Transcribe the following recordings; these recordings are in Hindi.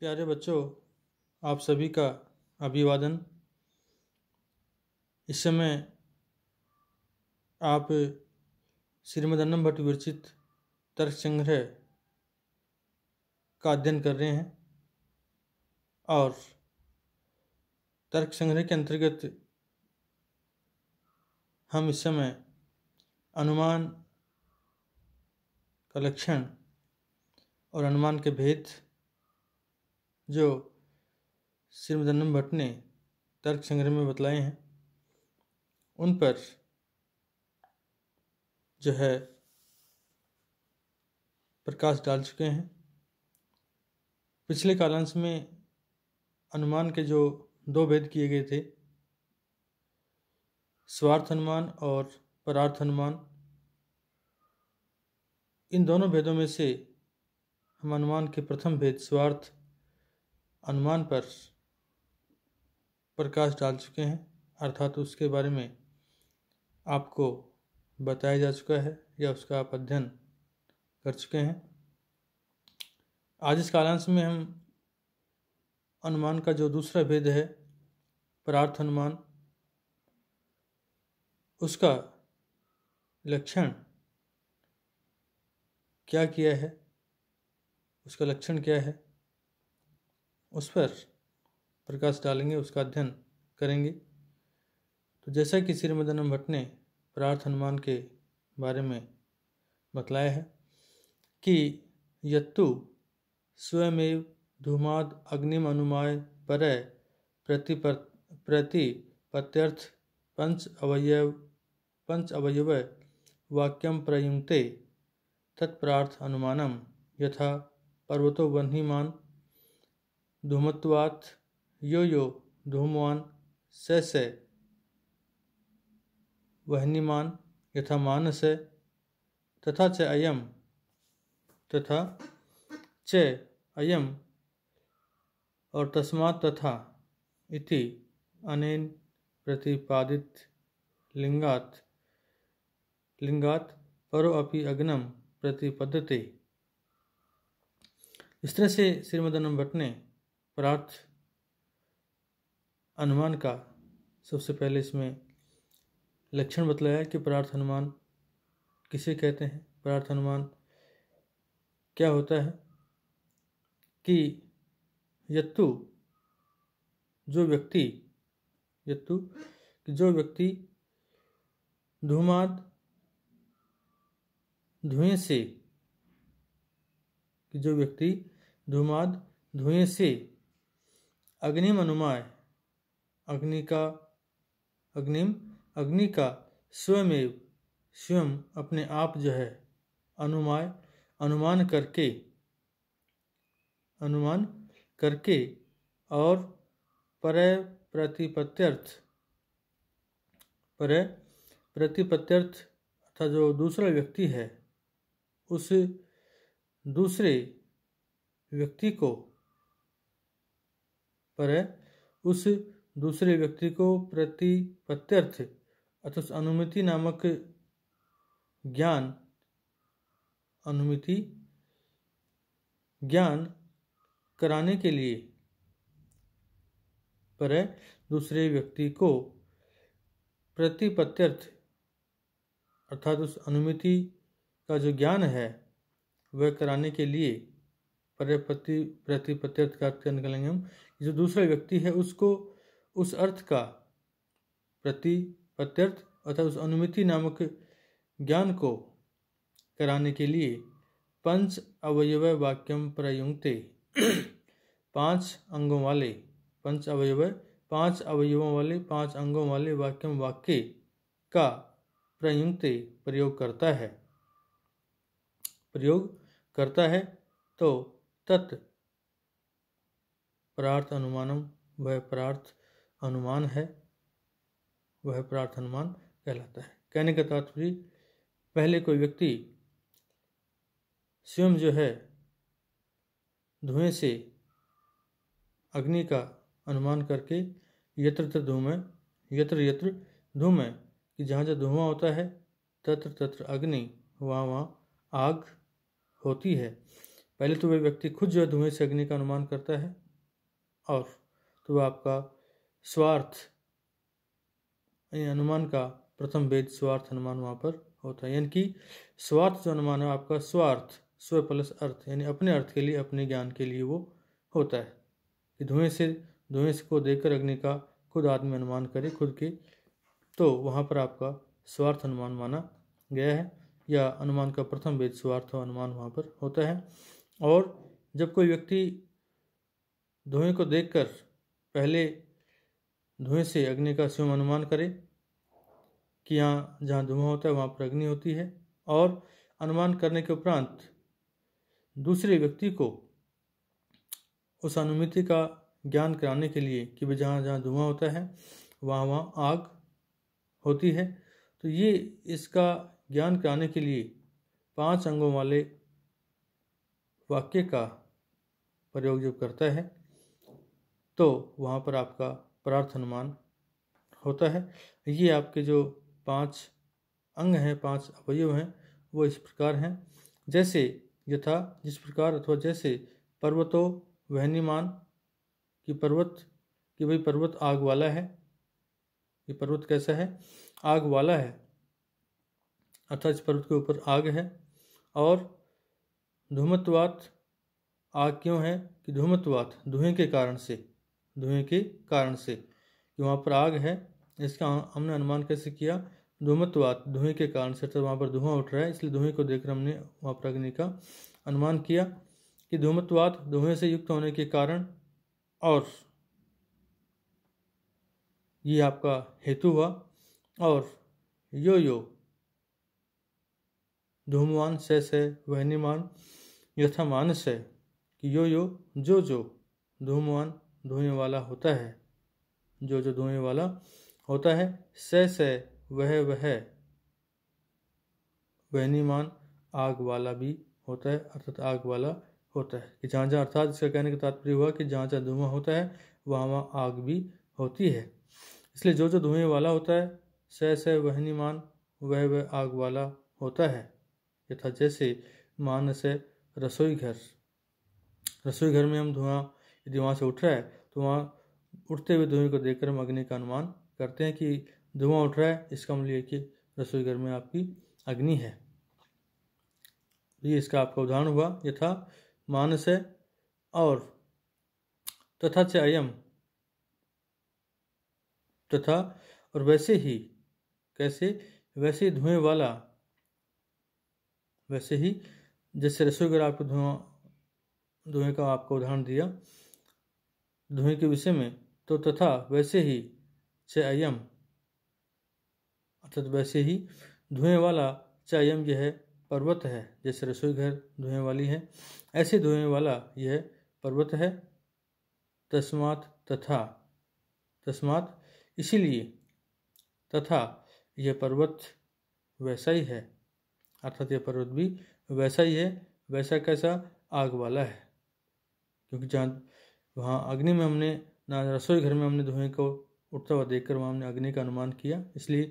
प्यारे बच्चों, आप सभी का अभिवादन। इस समय आप श्रीमद् अन्नम भट्ट विरचित तर्क संग्रह का अध्ययन कर रहे हैं और तर्क संग्रह के अंतर्गत हम इस समय अनुमान का लक्षण और अनुमान के भेद जो श्रीमद् अन्नम भट्ट ने तर्क संग्रह में बतलाए हैं उन पर जो है प्रकाश डाल चुके हैं। पिछले कालांश में अनुमान के जो दो भेद किए गए थे, स्वार्थ अनुमान और परार्थ अनुमान, इन दोनों भेदों में से हम अनुमान के प्रथम भेद स्वार्थ अनुमान पर प्रकाश डाल चुके हैं, अर्थात उसके बारे में आपको बताया जा चुका है या उसका आप अध्ययन कर चुके हैं। आज इस कालांश में हम अनुमान का जो दूसरा भेद है परार्थ अनुमान, उसका लक्षण क्या किया है, उसका लक्षण क्या है, उस पर प्रकाश डालेंगे, उसका अध्ययन करेंगे। तो जैसा कि श्रीमद् अन्नम भट्ट ने परार्थ अनुमान के बारे में बतलाया है कि यत्तु स्वयमेव धूमाद अग्निम अनुमाय परय प्रतिपत्त्यर्थ पंच अवयव वाक्यम प्रयुङ्क्ते तत्परार्थ अनुमानम यथा पर्वतो वह्निमान धूमत्वात् यो यो धूमवान स वह्निमान यथा मानस तथा च अयम और तस्मात् तथा इति अनेन प्रतिपादित लिंगात परो अपि अग्नम प्रतिपद्यते। इस तरह से श्रीमद् अन्नम भट्ट ने परार्थ अनुमान का सबसे पहले इसमें लक्षण बतलाया कि परार्थ अनुमान किसे कहते हैं, परार्थ अनुमान क्या होता है कि यत्तु जो व्यक्ति धूमाद धुएं से अग्निम अनुमाय अग्नि का स्वयं अपने आप जो है अनुमान करके और परय प्रतिपत्त्यर्थ अर्थात जो दूसरा व्यक्ति है उस दूसरे व्यक्ति को प्रतिपत्त्यर्थ अर्थात अनुमिति नामक ज्ञान कराने के लिए दूसरे व्यक्ति को प्रतिपत्त्यर्थ अर्थात उस अनुमिति का जो ज्ञान है वह कराने के लिए प्रतिपत्त्यर्थ का अर्थ निकालेंगे हम। जो दूसरा व्यक्ति है उसको उस अर्थ का प्रतिपत्त्यर्थ अर्थात उस अनुमिति नामक ज्ञान को कराने के लिए पंच अवयव वाक्यम प्रयुङ्क्ते पांच अवयवों वाले पांच अंगों वाले वाक्य का प्रयुङ्क्ते प्रयोग करता है तो तत् परार्थ अनुमानम वह परार्थ अनुमान है, वह परार्थ अनुमान कहलाता है। कहने का तात्पर्य, पहले कोई व्यक्ति स्वयं जो है धुएं से अग्नि का अनुमान करके यत्र यत्र धूमय कि जहाँ धुआं होता है तत्र अग्नि वहाँ आग होती है। पहले तो वह व्यक्ति खुद जो है धुएं से अग्नि का अनुमान करता है, और तो वह आपका स्वार्थ अनुमान का प्रथम भेद स्वार्थ अनुमान वहाँ पर होता है। यानी कि स्वार्थ जो अनुमान है आपका स्वार्थ स्व प्लस अर्थ, यानी अपने अर्थ के लिए, अपने ज्ञान के लिए वो होता है कि धुएं से को देखकर अग्नि का खुद आदमी अनुमान करे खुद के, तो वहाँ पर आपका स्वार्थ अनुमान माना गया है, या अनुमान का प्रथम भेद स्वार्थ अनुमान वहाँ पर होता है। और जब कोई व्यक्ति धुएं को देखकर पहले धुएं से अग्नि का स्वयं अनुमान करे कि यहाँ जहाँ धुआं होता है वहाँ पर अग्नि होती है, और अनुमान करने के उपरांत दूसरे व्यक्ति को उस अनुमिति का ज्ञान कराने के लिए कि भाई जहाँ जहाँ धुआं होता है वहाँ वहाँ आग होती है, तो ये इसका ज्ञान कराने के लिए 5 अंगों वाले वाक्य का प्रयोग जब करता है तो वहाँ पर आपका परार्थ अनुमान होता है। ये आपके जो 5 अंग हैं, 5 अवयव हैं, वो इस प्रकार हैं, जैसे यथा, जिस प्रकार, अथवा जैसे पर्वतो वहनीमान, कि भाई पर्वत आग वाला है। ये पर्वत कैसा है? आग वाला है, अर्थात इस पर्वत के ऊपर आग है। और धूमत्वात्, आग क्यों है? कि धूमत्वात्, धुएं के कारण से कि वहाँ पर आग है, इसका हमने अनुमान कैसे किया? धूमत्वात्, धुएं के कारण से, तो वहाँ पर धुआं उठ रहा है, इसलिए धुएं को देखकर हमने वहाँ पर अग्नि का अनुमान किया कि धूमत्वात्, धुएं से युक्त होने के कारण, और ये आपका हेतु हुआ। और यो यो धूमवान से वहनीमान यथा मानस है, कि यो यो जो धूमवान, धुएं वाला होता है, जो धुएं वाला होता है, से वह वहनीमान, आग वाला भी होता है, अर्थात आग वाला होता है। कि जहाँ जहाँ, अर्थात इसका कहने का तात्पर्य हुआ कि जहाँ जहाँ धुआं होता है वहाँ वहाँ आग भी होती है, इसलिए जो धुएं वाला होता है से वहनीमान, वह आग वाला होता है। यथा जैसे मानस है रसोई घर में हम धुआं यदि वहाँ से उठ रहा है तो वहाँ उठते हुए धुएं को देखकर हम अग्नि का अनुमान करते हैं कि धुआं उठ रहा है, इसका मतलब ये कि रसोई घर में आपकी अग्नि है। ये इसका आपका उदाहरण हुआ, यथा मानस है। और तथा च अयम, तथा और वैसे ही, कैसे? वैसे ही धुएं वाला, वैसे ही जैसे रसोई घर आपको धुएं का आपको उदाहरण दिया धुएं के विषय में, तो तथा वैसे ही च अयम, अर्थात वैसे ही धुएं वाला च अयम, यह पर्वत है। जैसे रसोई घर धुएं वाली है, ऐसे धुएं वाला यह पर्वत है। तस्मात् इसीलिए, तथा यह पर्वत वैसा ही है, अर्थात यह पर्वत भी वैसा ही है। वैसा कैसा? आग वाला है, क्योंकि जहाँ वहाँ अग्नि में हमने ना, रसोई घर में हमने धुएं को उठता हुआ देखकर वहाँ हमने अग्नि का अनुमान किया, इसलिए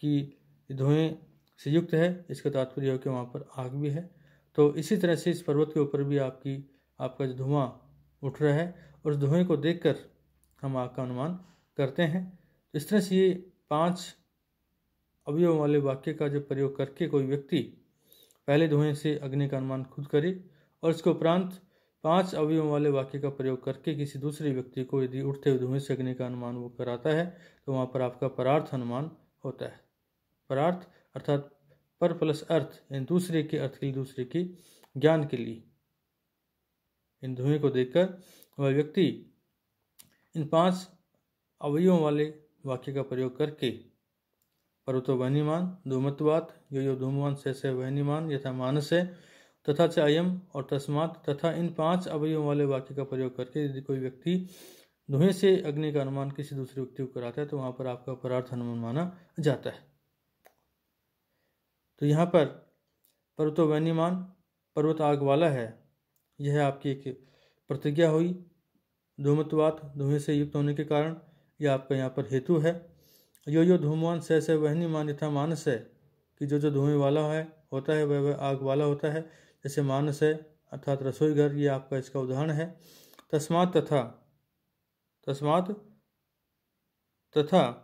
कि धुएं से युक्त है, इसका तात्पर्य है कि वहाँ पर आग भी है। तो इसी तरह से इस पर्वत के ऊपर भी आपका जो धुआं उठ रहा है, और उस धुएं को देखकर हम आग का अनुमान करते हैं। तो इस तरह से ये 5 अवयव वाले वाक्य का जब प्रयोग करके कोई व्यक्ति पहले धुएं से अग्नि का अनुमान खुद करे, और इसके उपरांत 5 अवयव वाले वाक्य का प्रयोग करके किसी दूसरे व्यक्ति को यदि उठते हुए धुएं से अग्नि का अनुमान वो कराता है, तो वहाँ पर आपका परार्थ अनुमान होता है। परार्थ अर्थात पर प्लस अर्थ, यानी दूसरे के अर्थ के लिए, दूसरे के ज्ञान के लिए। इन धुएं को देखकर वह व्यक्ति इन 5 अवयवों वाले वाक्य का प्रयोग करके पर्वतो वहनीमान, धूमत्वात्, यो धूमवान से वहनीमान यथा मानस है, तथा च अयम और तस्मात्, तथा इन 5 अवयवों वाले वाक्य का प्रयोग करके यदि कोई व्यक्ति धुएं से अग्नि का अनुमान किसी दूसरे व्यक्ति को कराता है, तो वहाँ पर आपका परार्थ अनुमान माना जाता है। तो यहाँ पर पर्वतो वहनीमान, पर्वत आग वाला है, यह आपकी एक प्रतिज्ञा हुई। धूमत्वात्, धुएं से युक्त होने के कारण, यह आपका यहाँ पर हेतु है। यो धूमवान से वहनीमान यथा मानस है, कि जो धुएं वाला है होता है वह आग वाला होता है। जैसे मानस है अर्थात रसोई घर, ये आपका इसका उदाहरण है। तस्मात् तथा, तस्मात् तथा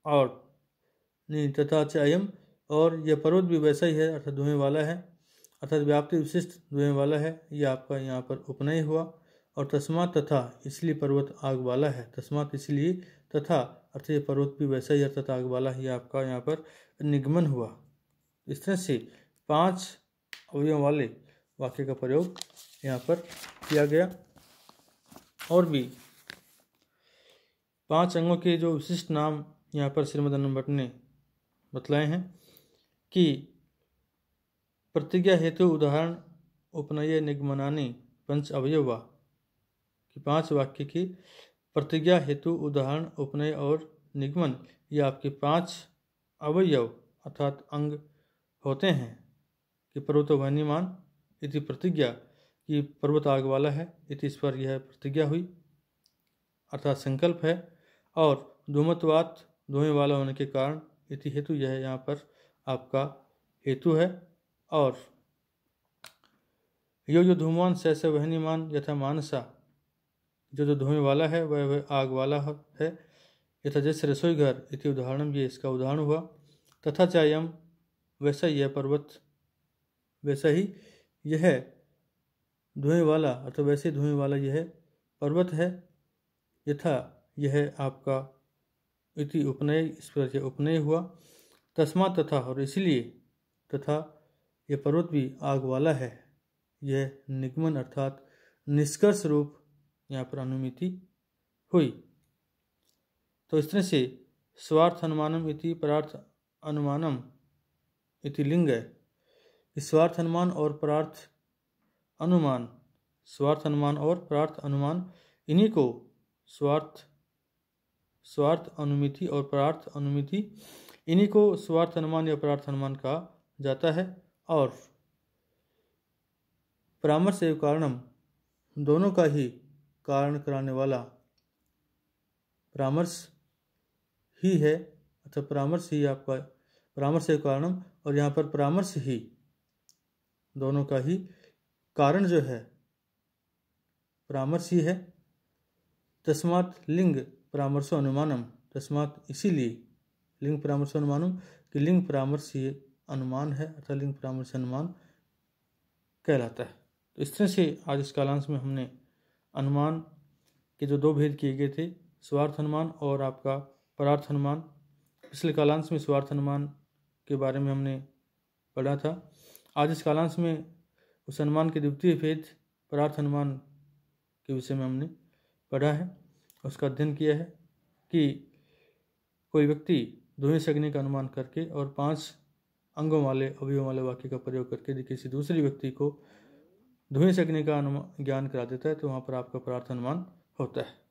और नहीं तथा च अयम, और यह पर्वत भी वैसा ही है अर्थात धुएं वाला है, अर्थात व्याप्ति विशिष्ट धुएं वाला है। यह आपका यहाँ पर उपनय हुआ। और तस्मात् तथा, इसलिए पर्वत आग वाला है। तस्मात् इसलिए, तथा अर्थात ये पर्वत भी वैसा ही अर्थात आग वाला ही आपका यहाँ पर निगमन हुआ। इस तरह से 5 अवयवों वाले वाक्य का प्रयोग यहाँ पर किया गया। और भी 5 अंगों के जो विशिष्ट नाम यहाँ पर श्रीमद् भट्ट ने बतलाए हैं कि प्रतिज्ञा हेतु उदाहरण उपनय निगमनानि पंच अवयवा, कि 5 वाक्य की प्रतिज्ञा हेतु उदाहरण उपनय और निगमन, ये आपके 5 अवयव अर्थात अंग होते हैं। कि पर्वतो वह्निमान इति प्रतिज्ञा, कि पर्वत आग वाला है, इति इस पर यह प्रतिज्ञा हुई अर्थात संकल्प है। और धूमत्वात् धुएं वाला होने के कारण, इति हेतु, यह यहाँ पर आपका हेतु है। और यो धूमवान स वह्निमान यथा मानसा, जो धुएं वाला है वह आग वाला है, यथा जैसे रसोई घर, इति उदाहरण, ये इसका उदाहरण हुआ। तथा चायम, वैसा ही यह पर्वत, वैसा ही यह धुएं वाला अथवा वैसे धुएं वाला यह पर्वत है। यथा यह आपका इति उपनय, इस पर यह उपनय हुआ। तस्मात् तथा, और इसलिए तथा यह पर्वत भी आग वाला है, यह निगमन अर्थात निष्कर्ष रूप यहाँ पर अनुमिति हुई। तो इस तरह से स्वार्थ अनुमानम इति परार्थ अनुमानम इति लिंग है। स्वार्थ अनुमान और परार्थ अनुमान, स्वार्थ अनुमान और परार्थ अनुमान, इन्हीं को स्वार्थ अनुमिति और परार्थ अनुमिति, इन्हीं को स्वार्थ अनुमान या परार्थ अनुमान कहा जाता है। और परामर्श एवं कारणम, दोनों का ही कारण कराने वाला परामर्श ही है, अथवा परामर्श ही आपका परामर्श एवं कारणम, और यहाँ पर परामर्श ही दोनों का ही कारण जो है परामर्श ही है। तस्मात् लिंग परामर्शो अनुमानम, तस्मात् इसीलिए लिंग परामर्शो अनुमानम, कि लिंग परामर्श ये अनुमान है अर्थात लिंग परामर्श अनुमान कहलाता है। तो इस तरह से आज इस कालांश में हमने अनुमान के जो 2 भेद किए गए थे, स्वार्थ अनुमान और आपका परार्थ अनुमान। पिछले कालांश में स्वार्थ अनुमान के बारे में हमने पढ़ा था। आज इस कालांश में उस अनुमान के द्वितीय भेद परार्थ अनुमान के विषय में हमने पढ़ा है, उसका अध्ययन किया है कि कोई व्यक्ति धुएं से अग्नि का अनुमान करके और 5 अंगों वाले अवयवों वाले वाक्य का प्रयोग करके यदि किसी दूसरे व्यक्ति को धुएं से अग्नि का ज्ञान करा देता है तो वहाँ पर आपका परार्थ अनुमान होता है।